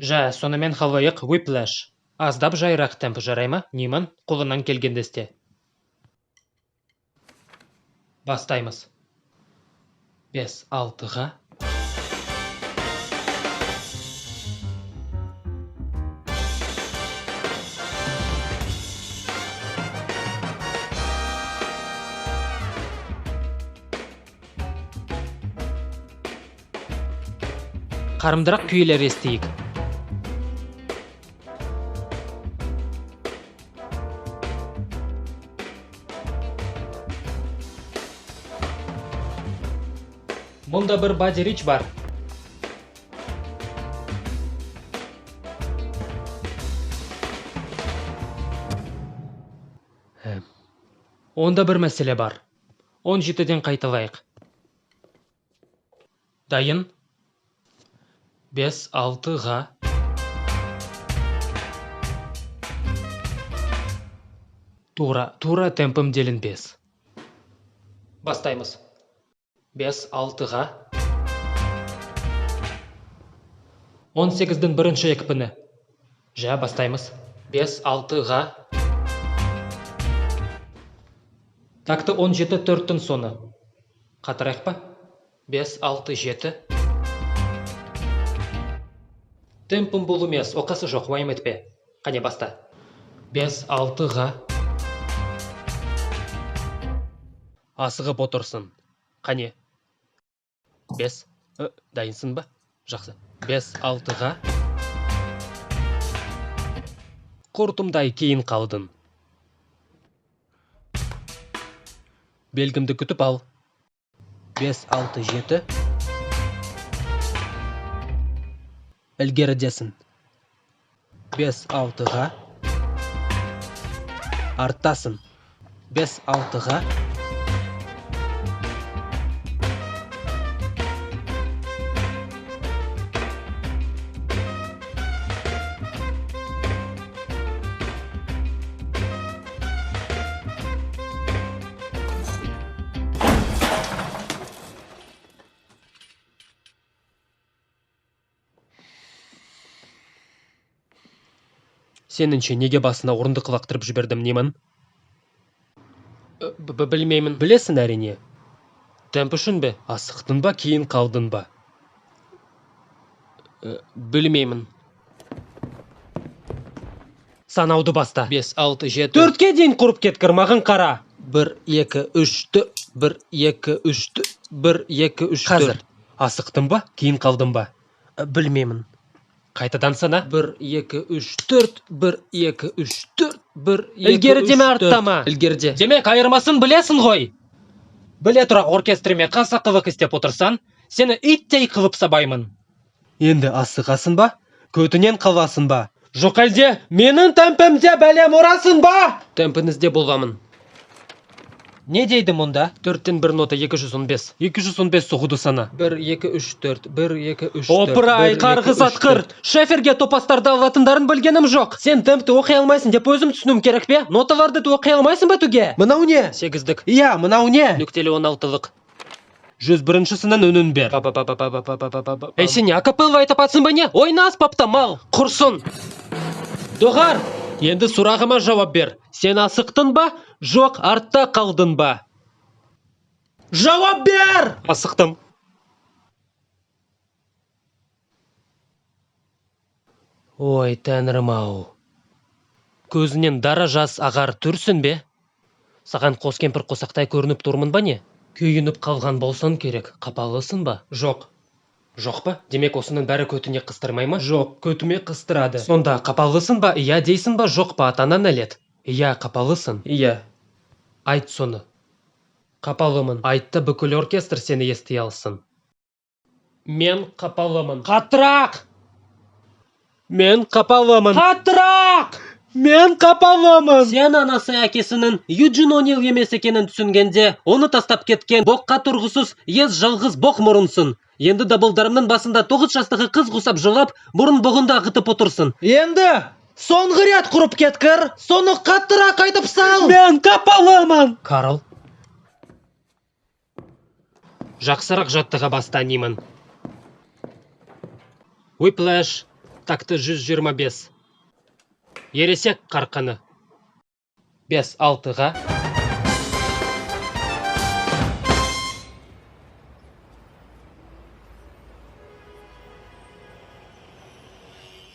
Жа, сонымен халайық Whiplash. Аздап жайрақ темп жарай ма? Ниман, қолынан келгендесте. Бастаймыз. 5-6-ға. Қарымдырақ күйлер естейік. Мұнда бір Buddy Rich бар. Онда бір мәселе бар. 17-ден қайталайық. Дайын? 5-6-ға. Тура темпім делін 5. Бастаймыз. 5-6-ға. 18-дің бірінші екпіні. Жа, бастаймыз. 5-6-ға. Такты 17-4-тің соны. Қатырайық па? 5-6-7. Темпім бұл емес, оқасы жоқ, уайым етпе. Қане баста. 5-6-ға. Асығып отырсын. Қане. 5. Дайынсың ба? Жақсы. 5-6-ға. Құртымдай кейін қалдың. Белгімді күтіп ал. 5-6-7. Ілгерідесін. 5-6-ға. Арттасын. 5-6-ға. Сеніңше неге басына орындық лақтырып жібердім, немін? Білмеймін. Білесің әрине. Темп үшін бе? Асықтың ба, кейін қалдың ба? Білмеймін. Санауды баста. 5-6-7. 4-ке дейін құрып кеткір, мағын қара. 1-2-3-ті, 1-2-3-ті, 1-2-3-ті. Қазір. Асықтың ба, кейін қалдың ба? Білмеймін. Қайтадан сана. 1-2-3-4, 1-2-3-4, 1-2-3-4. Ілгері деме, арттама. Ілгерде. Демек, айырмасын білесің ғой. Біле тұра оркестреме қасақылық істеп отырсан, сені иттей қылып сабаймын. Енді асығасын ба? Көтінен қаласын ба? Жоқ әлде, менің темпімде бәлем орасын ба? Темпінізде болғамын. Не дейді мұнда? 4-тен 1 нота 215. 215 соғуды сана. 1-2-3-4, 1-2-3-4. Опырай, қарғыз атқыр. Шеферге топастарды алатындарын білгенім жоқ. Сен темпті оқи алмайсың деп өзім түсінім керек пе? Ноталарды оқи алмайсың ба түге? Мынау не? 8-дік. Иә, мынау не? Нүктелі 16-лық. 101-шісінің үнін бер. Ей, сен акапелла айтып атсың ба не? Ойна аспапта мал. Құрсын. Доғар, енді сұрағыма жауап бер. Сен асықтың ба? Жоқ, артта қалдың ба? Жауап бер! Асықтым. Ой, тәңірім-ау. Көзінен дара жас ағар түрсін бе? Саған қос кемпір қосақтай көрініп тұрмын ба не? Күйініп қалған болсын керек, қапалысың ба? Жоқ. Жоқ па? Демек осының бәрі көтіне қыстырмай ма? Жоқ, көтіме қыстырады. Сонда қапалысың ба? Иә дейсің ба? Жоқ па? Атанан әлет? Иә, қапалысың. Иә. Айт соны. Қапалымын. Айтты, бүкіл оркестр сені ести алсын. Мен қапалымын. Қатырақ! Мен қапалымын. Қатырақ! Мен қапалымын. Сен анасы әкесінің Юджин О'Нил емес екенін түсінгенде, оны тастап кеткен боққа тұрғысыз ез жалғыз боқ мұрынсың. Енді дабылдарымның басында 9 жастағы қыз құсап жылап, бұрын бұғында ағытып отырсың. Енді соңғы рет құрып кеткір, соны қаттырақ айтып сал. Мен қапалымын. Карл. Жақсырақ жаттыға бастан немін. Whiplash. такты 125. Ересек қарқыны. 5-6-ға